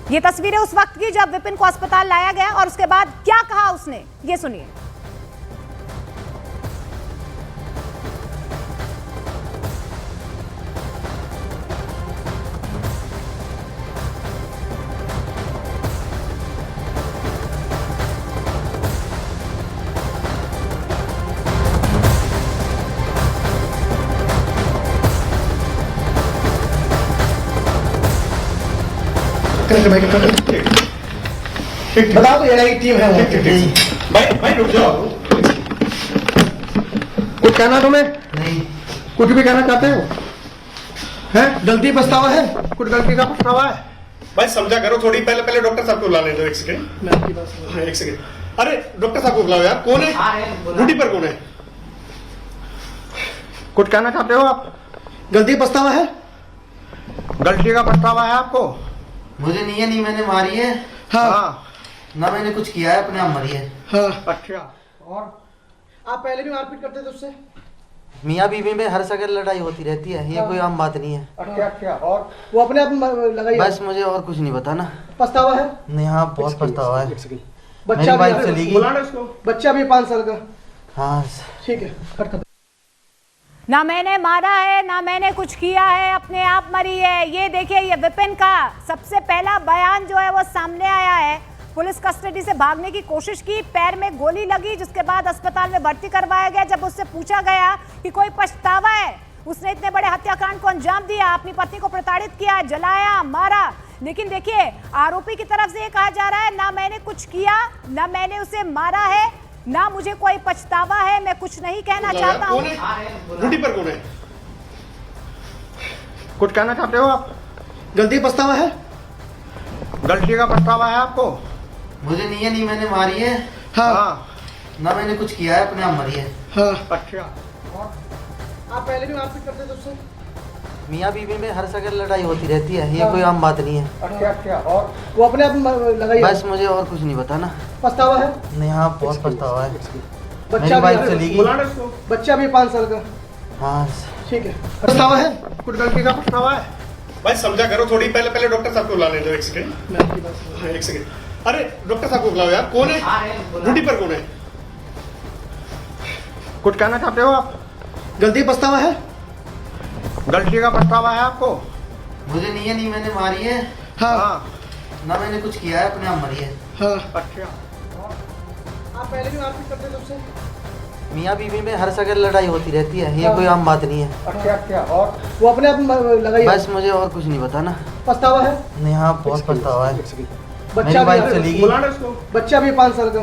ये तस्वीरें उस वक्त की जब विपिन को अस्पताल लाया गया और उसके बाद क्या कहा उसने, ये सुनिए। बता दो, ये टीम है। भाई रुक जाओ। कुछ कहना तुम्हें? नहीं। कुछ भी कहना चाहते हो? है गलती पछतावा है? कुछ गलती का पछतावा है? भाई समझा करो थोड़ी। पहले डॉक्टर साहब को बुला लें दो, एक सेकंड। मैं आपकी बात समझ। हाँ, एक सेकंड। अरे डॉक्टर साहब को बुलाओ यार। कौन है ड्यूटी पर? कौन है? कुछ कहना चाहते हो आप? गलती पछतावा है? गलती का पछतावा है आपको? मुझे नहीं मैंने मारी है। हाँ। ना मैंने कुछ किया है, अपने आप मरी है। हाँ। अच्छा। और आप पहले भी मारपीट करते थे उससे? मियाँ बीवी में हर जगह लड़ाई होती रहती है, ये कोई आम बात नहीं है। अच्छा। और वो अपने आप लगाई? बस मुझे और कुछ नहीं पता ना। पछतावा है? नहीं, हाँ बहुत पछतावा है। बच्चा मेरी भी वाइफ चली गई। बुलाना इसको। बच्चा भी 5 साल का। हाँ ठीक है, कट कर। ना मैंने मारा है, ना मैंने कुछ किया है, अपने आप मरी है। ये देखिए, ये विपिन का सबसे पहला बयान जो है वो सामने आया है। पुलिस कस्टडी से भागने की कोशिश की, पैर में गोली लगी, जिसके बाद अस्पताल में भर्ती करवाया गया। जब उससे पूछा गया कि कोई पछतावा है, उसने इतने बड़े हत्याकांड को अंजाम दिया, अपनी पत्नी को प्रताड़ित किया, जलाया, मारा। लेकिन देखिए, आरोपी की तरफ से ये कहा जा रहा है, ना मैंने कुछ किया, ना मैंने उसे मारा है, ना मुझे कोई पछतावा है, मैं कुछ नहीं कहना चाहता हूँ। ड्यूटी पर कौन है? कुछ कहना चाहते हो आप? गलती पछतावा है? गलती का पछतावा है आपको? मुझे नहीं मैंने मारी है। हाँ। ना मैंने कुछ किया है, अपने आप मरी है। हाँ। अच्छा। और आप पहले भी मारपीट करते थे उससे? मियाँ बीवी में हर जगह लड़ाई होती रहती है, ये कोई आम बात नहीं है। अच्छा। और वो अपने आप लगाई? बस मुझे और कुछ नहीं पता ना। पछतावा है? नहीं, हाँ बहुत पछतावा है। बच्चा मेरी वाइफ भी चली गई। बुलाना इसको। बच्चा भी 5 साल का। हाँ ठीक है। पछतावा है? कुछ गलती का पछतावा है? भाई समझा करो थोड़ी। पहले डॉक्टर साहब को बुला लें दो, एक सेकंड। मैं आपकी बात समझ। हाँ, एक सेकंड। अरे डॉक्टर साहब को बुलाओ यार। कौन है ड्यूटी पर? कौन है? कुछ कहना चाहते हो आप? गलती पछतावा है? गलती का पछतावा है आपको? मुझे नहीं मैंने मारी है। हाँ। ना मैंने कुछ किया है, अपने आप मरी है। हाँ। अच्छा। और आप पहले भी मारपीट करते थे उससे? मियाँ बीवी में हर जगह लड़ाई होती रहती है, ये कोई आम बात नहीं है। अच्छा। और वो अपने आप लगाई? बस मुझे और कुछ नहीं पता ना। पछतावा है? नहीं, हाँ बहुत पछतावा है। बच्चा मेरी वाइफ भी चली गई। बुलाना इसको। बच्चा भी 5 साल का।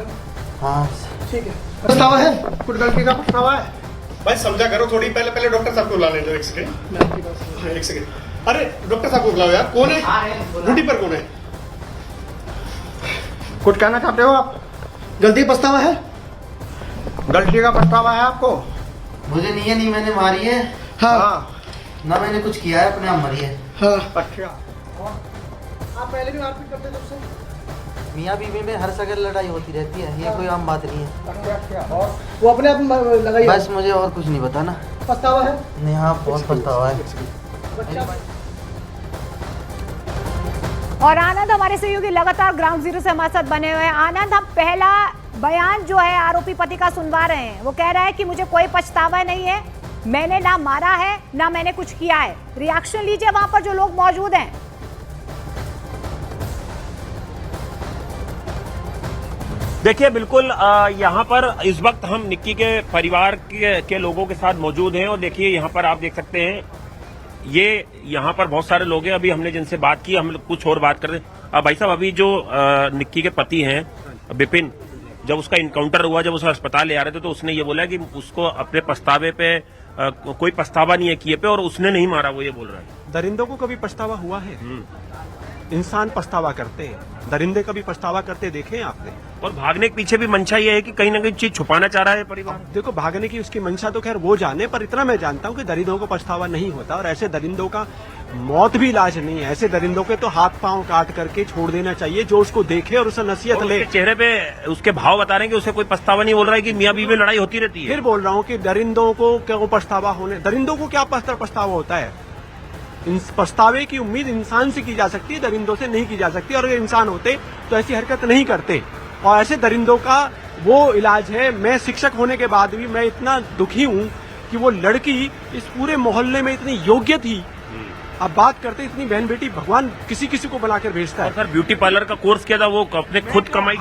हाँ ठीक है। पछतावा है? कुछ गलती का पछतावा है? भाई समझा करो थोड़ी। पहले डॉक्टर साहब को बुला लें दो, एक सेकंड। मैं आपकी बात समझ। हाँ, एक सेकंड। अरे डॉक्टर साहब को बुलाओ यार। कौन है ड्यूटी पर? कौन है? कुछ कहना चाहते हो आप? गलती पछतावा है? गलती का पछतावा है आपको? मुझे नहीं मैंने मारी है। हाँ। ना मैंने कुछ किया है, अपने आप मरी है। हाँ। अच्छा। और आप पहले भी मारपीट करते थे उससे? मियाँ बीवी में हर जगह लड़ाई होती रहती है, ये कोई आम बात नहीं है। अच्छा। और वो अपने आप लगाई? बस मुझे और कुछ नहीं पता ना। पछतावा है? नहीं, हाँ बहुत पछतावा है। बच्चा और आनंद हमारे सहयोगी लगातार ग्राउंड जीरो से हमारे साथ बने हुए हैं। आनंद, हम पहला बयान जो है आरोपी पति का सुनवा रहे हैं। वो कह रहा है कि मुझे कोई पछतावा नहीं है, मैंने ना मारा है, ना मैंने कुछ किया है। रिएक्शन लीजिए वहां पर जो लोग मौजूद हैं। देखिए बिल्कुल यहाँ पर इस वक्त हम निक्की के परिवार के लोगों के साथ मौजूद हैं और देखिए यहाँ पर आप देख सकते हैं ये यहाँ पर बहुत सारे लोग हैं। अभी हमने जिनसे बात की, हम कुछ और बात कर रहे हैं। भाई साहब, अभी जो निक्की के पति हैं विपिन, जब उसका इनकाउंटर हुआ, जब उसे अस्पताल ले आ रहे थे तो उसने ये बोला कि उसको अपने पछतावे पे कोई पछतावा नहीं है किए पे और उसने नहीं मारा, वो ये बोल रहा है। दरिंदों को कभी पछतावा हुआ है? इंसान पछतावा करते हैं, दरिंदे कभी पछतावा करते देखे हैं आपने? और भागने के पीछे भी मंशा ये है कि कहीं ना कहीं चीज छुपाना चाह रहा है परिवार। देखो, भागने की उसकी मंशा तो खैर वो जाने, पर इतना मैं जानता हूं कि दरिंदों को पछतावा नहीं होता और ऐसे दरिंदों का मौत भी इलाज नहीं है। ऐसे दरिंदों के तो हाथ पांव काट करके छोड़ देना चाहिए, जो उसको देखे और उसे नसीहत ले। चेहरे पे उसके भाव बता रहे हैं कि उसे कोई पछतावा नहीं, बोल रहा है कि मियाँ बीवी में लड़ाई होती रहती है। फिर बोल रहा हूँ कि दरिंदों को क्यों पछतावा होने, दरिंदों को क्या पछतावा होता है? पछतावे की उम्मीद इंसान से की जा सकती है, दरिंदों से नहीं की जा सकती। और अगर इंसान होते तो ऐसी हरकत नहीं करते। और ऐसे दरिंदों का वो इलाज है। मैं शिक्षक होने के बाद भी मैं इतना दुखी हूँ कि वो लड़की इस पूरे मोहल्ले में इतनी योग्य थी। अब बात करते इतनी बहन बेटी भगवान किसी किसी को बनाकर भेजता और है। सर ब्यूटी पार्लर का कोर्स किया था, वो अपने खुद कमाई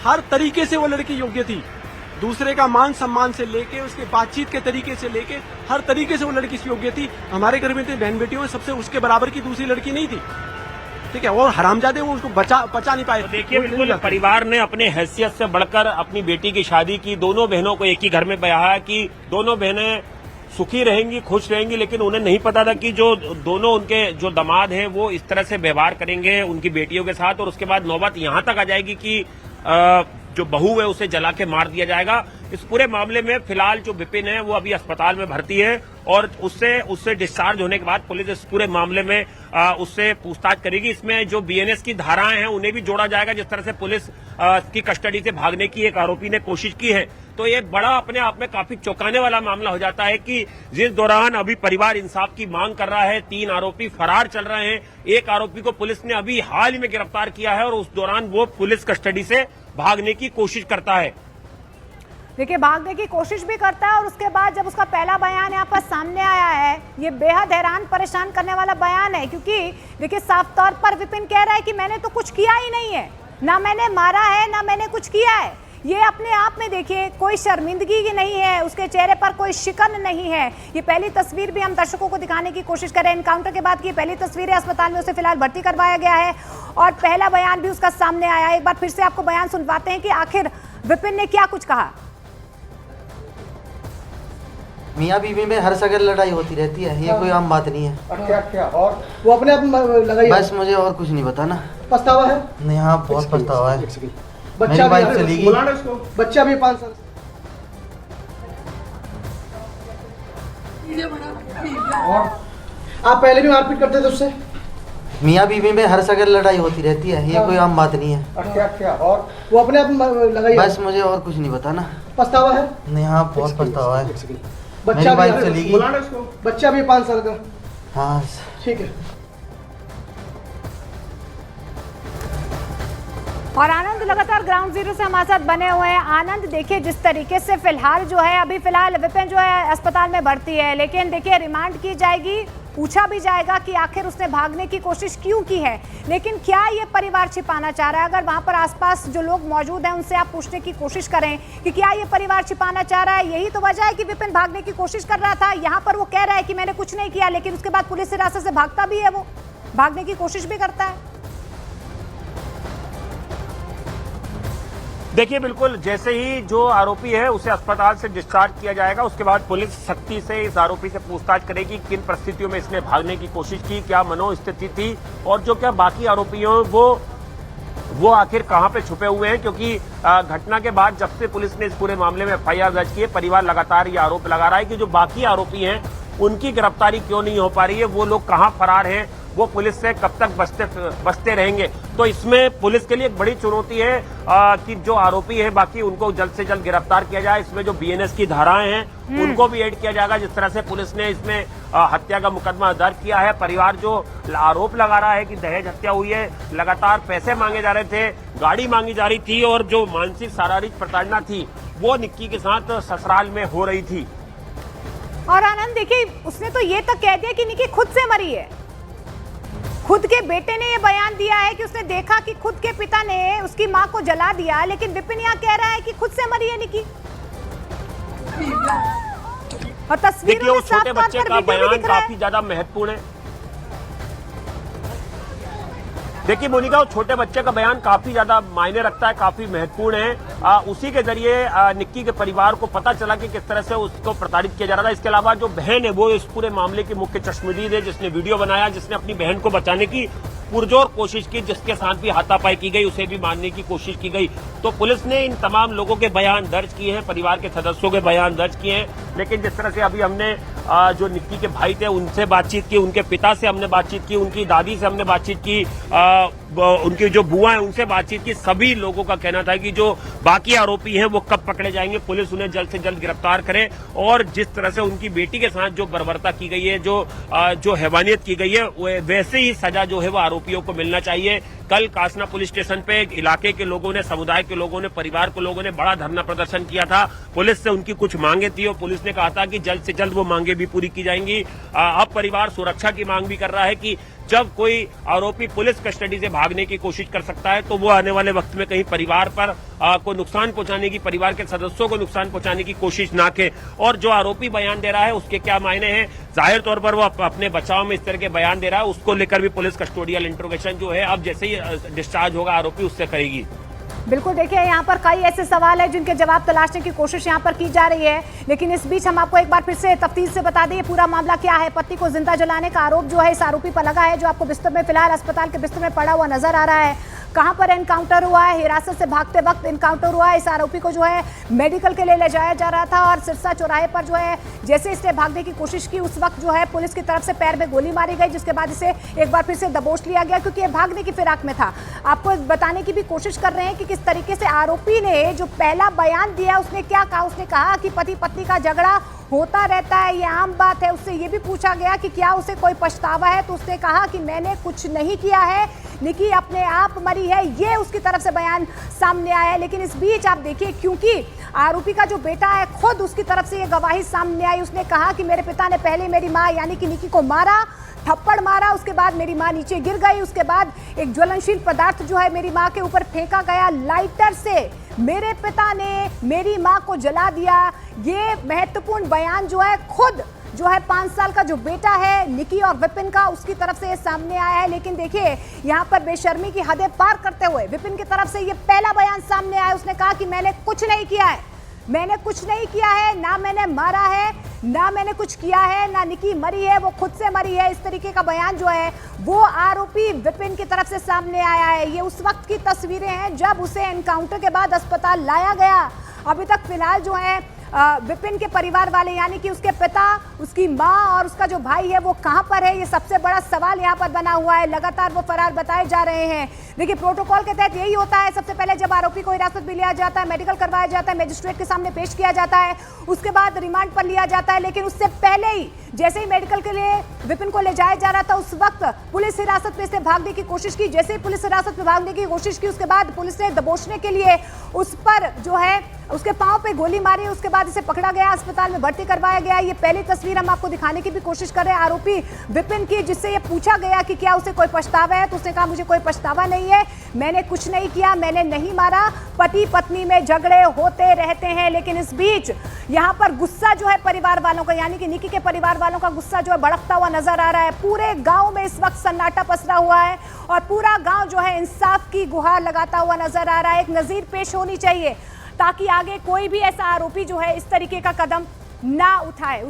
हर तरीके से वो लड़की योग्य थी। दूसरे का मान सम्मान से लेके उसके बातचीत के तरीके से लेके हर तरीके से वो लड़की योग्य थी। हमारे घर में इतनी बहन बेटियों में सबसे उसके बराबर की दूसरी लड़की नहीं थी। ठीक है, और हरामजादे वो उसको पचा नहीं पाए। तो देखिए बिल्कुल परिवार ने अपने हैसियत से बढ़कर अपनी बेटी की शादी की, दोनों बहनों को एक ही घर में ब्याहा कि दोनों बहनें सुखी रहेंगी, खुश रहेंगी। लेकिन उन्हें नहीं पता था कि जो दोनों उनके जो दामाद हैं वो इस तरह से व्यवहार करेंगे उनकी बेटियों के साथ, और उसके बाद नौबत यहां तक आ जाएगी कि जो बहू है उसे जला के मार दिया जाएगा। इस पूरे मामले में फिलहाल जो विपिन है वो अभी अस्पताल में भर्ती है, और उससे डिस्चार्ज होने के बाद पुलिस इस पूरे मामले में उससे पूछताछ करेगी। इसमें जो बीएनएस की धाराएं हैं उन्हें भी जोड़ा जाएगा। जिस तरह से पुलिस की कस्टडी से भागने की एक आरोपी ने कोशिश की है, तो ये बड़ा अपने आप में काफी चौंकाने वाला मामला हो जाता है कि जिस दौरान अभी परिवार इंसाफ की मांग कर रहा है, 3 आरोपी फरार चल रहे हैं, एक आरोपी को पुलिस ने अभी हाल ही में गिरफ्तार किया है और उस दौरान वो पुलिस कस्टडी से भागने की कोशिश करता है। देखिए भागने की कोशिश भी करता है, और उसके बाद जब उसका पहला बयान यहाँ पर सामने आया है, ये बेहद हैरान परेशान करने वाला बयान है। क्योंकि देखिए साफ तौर पर विपिन कह रहा है कि मैंने तो कुछ किया ही नहीं है, ना मैंने मारा है ना मैंने कुछ किया है। ये अपने आप में देखिए कोई शर्मिंदगी नहीं है, उसके चेहरे पर कोई शिकन नहीं है। ये पहली तस्वीर भी हम दर्शकों को दिखाने की कोशिश करें, एनकाउंटर के बाद की पहली तस्वीर है। अस्पताल में उसे फिलहाल भर्ती करवाया गया है और पहला बयान भी उसका सामने आया। एक बार फिर से आपको बयान सुनवाते हैं कि आखिर विपिन ने क्या कुछ कहा। मियाँ बीवी में हर जगह लड़ाई होती रहती है, ये कोई आम बात नहीं है। अच्छा अच्छा, और वो अपने आप लगाई बस मुझे और कुछ नहीं पता ना। पछतावा है? नहीं, हाँ बहुत पछतावा है। बच्चा मेरी वाइफ भी चली गई। बुलाना इसको। बच्चा भी 5 साल। और आप पहले भी मारपीट करते थे उससे? मियाँ बीवी में हर जगह लड़ाई होती रहती है, ये कोई आम बात नहीं है। अच्छा अच्छा, और वो अपने आप लगाई बस मुझे और कुछ नहीं पता ना। पछतावा है? नहीं, हाँ बहुत पछतावा है। बच्चा मेरी वाइफ भी चली गई। बुलाना इसको। बच्चा भी 5 साल का। हाँ ठीक है। और आनंद लगातार ग्राउंड जीरो से हमारे साथ बने हुए हैं। आनंद देखिए जिस तरीके से फिलहाल जो है अभी फिलहाल विपिन जो है अस्पताल में भर्ती है, लेकिन देखिए रिमांड की जाएगी, पूछा भी जाएगा कि आखिर उसने भागने की कोशिश क्यों की है। लेकिन क्या ये परिवार छिपाना चाह रहा है? अगर वहां पर आसपास जो लोग मौजूद हैं उनसे आप पूछने की कोशिश करें कि क्या ये परिवार छिपाना चाह रहा है, यही तो वजह है कि विपिन भागने की कोशिश कर रहा था। यहाँ पर वो कह रहा है कि मैंने कुछ नहीं किया, लेकिन उसके बाद पुलिस हिरासत से भागता भी है, वो भागने की कोशिश भी करता है। देखिए बिल्कुल जैसे ही जो आरोपी है उसे अस्पताल से डिस्चार्ज किया जाएगा, उसके बाद पुलिस सख्ती से इस आरोपी से पूछताछ करेगी किन परिस्थितियों में इसने भागने की कोशिश की, क्या मनोस्थिति थी, और जो क्या बाकी आरोपी हैं वो आखिर कहां पे छुपे हुए हैं। क्योंकि घटना के बाद जब से पुलिस ने इस पूरे मामले में एफआईआर दर्ज की है, परिवार लगातार ये आरोप लगा रहा है कि जो बाकी आरोपी हैं उनकी गिरफ्तारी क्यों नहीं हो पा रही है, वो लोग कहां फरार हैं, वो पुलिस से कब तक बचते रहेंगे। तो इसमें पुलिस के लिए एक बड़ी चुनौती है कि जो आरोपी है बाकी उनको जल्द से जल्द गिरफ्तार किया जाए। इसमें जो बीएनएस की धाराएं हैं उनको भी ऐड किया जाएगा। जिस तरह से पुलिस ने इसमें हत्या का मुकदमा दर्ज किया है, परिवार जो आरोप लगा रहा है कि दहेज हत्या हुई है, लगातार पैसे मांगे जा रहे थे, गाड़ी मांगी जा रही थी, और जो मानसिक शारीरिक प्रताड़ना थी वो निक्की के साथ ससुराल में हो रही थी। और आनंद देखिए उसने तो ये तक कह दिया कि निक्की खुद से मरी है। खुद के बेटे ने ये बयान दिया है कि उसने देखा कि खुद के पिता ने उसकी मां को जला दिया, लेकिन विपिन यहाँ कह रहा है कि खुद से मरी है निक्की। और तस्वीरों में छोटे बच्चे का बयान काफी ज्यादा महत्वपूर्ण है। देखिए मोनिका, वो छोटे बच्चे का बयान काफी ज्यादा मायने रखता है, काफी महत्वपूर्ण है। उसी के जरिए निक्की के परिवार को पता चला कि किस तरह से उसको प्रताड़ित किया जा रहा था। इसके अलावा जो बहन है वो इस पूरे मामले की मुख्य चश्मदीद है, जिसने वीडियो बनाया, जिसने अपनी बहन को बचाने की पुरजोर कोशिश की, जिसके साथ भी हाथापाई की गई, उसे भी मारने की कोशिश की गई। तो पुलिस ने इन तमाम लोगों के बयान दर्ज किए हैं, परिवार के सदस्यों के बयान दर्ज किए हैं। लेकिन जिस तरह से अभी हमने जो निक्की के भाई थे उनसे बातचीत की, उनके पिता से हमने बातचीत की, उनकी दादी से हमने बातचीत की, उनकी जो बुआ है उनसे बातचीत की, सभी लोगों का कहना था कि जो बाकी आरोपी हैं वो कब पकड़े जाएंगे, पुलिस उन्हें जल्द से जल्द गिरफ्तार करे और जिस तरह से उनकी बेटी के साथ जो बर्बरता की गई है, जो हैवानियत की गई है, वैसे ही सजा जो है वो आरोपियों को मिलना चाहिए। कल कासना पुलिस स्टेशन पे इलाके के लोगों ने, समुदाय के लोगों ने, परिवार के लोगों ने बड़ा धरना प्रदर्शन किया था। पुलिस से उनकी कुछ मांगे थी और पुलिस ने कहा था कि जल्द से जल्द वो मांगे भी पूरी की जाएंगी। अब परिवार सुरक्षा की मांग भी कर रहा है कि जब कोई आरोपी पुलिस कस्टडी से भागने की कोशिश कर सकता है तो वो आने वाले वक्त में कहीं परिवार पर को नुकसान पहुंचाने की, परिवार के सदस्यों को नुकसान पहुंचाने की कोशिश ना करे। और जो आरोपी बयान दे रहा है उसके क्या मायने हैं, जाहिर तौर पर वो अपने बचाव में इस तरह के बयान दे रहा है, उसको लेकर भी पुलिस कस्टोडियल इंट्रोगेशन जो है अब जैसे ही डिस्चार्ज होगा आरोपी उससे करेगी। बिल्कुल, देखिए यहाँ पर कई ऐसे सवाल है जिनके जवाब तलाशने की कोशिश यहाँ पर की जा रही है, लेकिन इस बीच हम आपको एक बार फिर से तफ्तीश से बता दें पूरा मामला क्या है। पति को जिंदा जलाने का आरोप जो है इस आरोपी पर लगा है, जो आपको बिस्तर में फिलहाल अस्पताल के बिस्तर में पड़ा हुआ नजर आ रहा है। कहां पर एनकाउंटर हुआ है, हिरासत से भागते वक्त एनकाउंटर हुआ है। इस आरोपी को जो है मेडिकल के लिए ले जाया जा रहा था और सिरसा चौराहे पर जो है जैसे इसने भागने की कोशिश की उस वक्त जो है पुलिस की तरफ से पैर में गोली मारी गई, जिसके बाद इसे एक बार फिर से दबोच लिया गया क्योंकि ये भागने की फिराक में था। आपको बताने की भी कोशिश कर रहे हैं कि किस तरीके से आरोपी ने जो पहला बयान दिया उसने क्या कहा। उसने कहा कि पति पत्नी का झगड़ा होता रहता है, ये आम बात है। उससे ये भी पूछा गया कि क्या उसे कोई पछतावा है, तो उसने कहा कि मैंने कुछ नहीं किया है, निकी अपने आप मरी है। ये उसकी तरफ से बयान सामने आया है। लेकिन इस बीच आप देखिए, क्योंकि आरोपी का जो बेटा है खुद उसकी तरफ से ये गवाही सामने आई। उसने कहा कि मेरे पिता ने पहले मेरी माँ यानी कि निकी को मारा, थप्पड़ मारा, उसके बाद मेरी माँ नीचे गिर गई, उसके बाद एक ज्वलनशील पदार्थ जो है मेरी माँ के ऊपर फेंका गया लाइटर से, मेरे पिता ने मेरी माँ को जला दिया। ये महत्वपूर्ण बयान जो है खुद जो है 5 साल का जो बेटा है निकी और विपिन का, उसकी तरफ से ये सामने आया है। लेकिन देखिए यहाँ पर बेशर्मी की हदें पार करते हुए विपिन की तरफ से ये पहला बयान सामने आया। उसने कहा कि मैंने कुछ नहीं किया है, मैंने कुछ नहीं किया है, ना मैंने मारा है, ना मैंने कुछ किया है, ना निकी मरी है, वो खुद से मरी है। इस तरीके का बयान जो है वो आरोपी विपिन की तरफ से सामने आया है। ये उस वक्त की तस्वीरें हैं जब उसे एनकाउंटर के बाद अस्पताल लाया गया। अभी तक फिलहाल जो है विपिन के परिवार वाले यानी कि उसके पिता, उसकी माँ और उसका जो भाई है वो कहां पर है, ये सबसे बड़ा सवाल यहां पर बना हुआ है। लगातार वो फरार बताए जा रहे हैं। देखिए प्रोटोकॉल के तहत यही होता है, सबसे पहले जब आरोपी को हिरासत में लिया जाता है, मेडिकल करवाया जाता है, मजिस्ट्रेट के सामने पेश किया जाता है, उसके बाद रिमांड पर लिया जाता है। लेकिन उससे पहले ही जैसे ही मेडिकल के लिए विपिन को ले जाया जा रहा था उस वक्त पुलिस हिरासत में से भागने की कोशिश की। जैसे ही पुलिस हिरासत में भागने की कोशिश की उसके बाद पुलिस ने दबोचने के लिए उस पर जो है उसके पांव पे गोली मारी, उसके बाद इसे पकड़ा गया, अस्पताल में भर्ती करवाया गया। ये पहली तस्वीर हम आपको दिखाने की भी कोशिश कर रहे हैं आरोपी विपिन की, जिससे ये पूछा गया कि क्या उसे कोई पछतावा है, तो उसने कहा मुझे कोई पछतावा नहीं है, मैंने कुछ नहीं किया, मैंने नहीं मारा, पति पत्नी में झगड़े होते रहते हैं। लेकिन इस बीच यहाँ पर गुस्सा जो है परिवार वालों का यानी कि निकी के परिवार वालों का गुस्सा जो है भड़कता हुआ नजर आ रहा है। पूरे गांव में इस वक्त सन्नाटा पसरा हुआ है और पूरा गांव जो है इंसाफ की गुहार लगाता हुआ नजर आ रहा है। एक नजीर पेश होनी चाहिए ताकि आगे कोई भी ऐसा आरोपी जो है इस तरीके का कदम ना उठाए।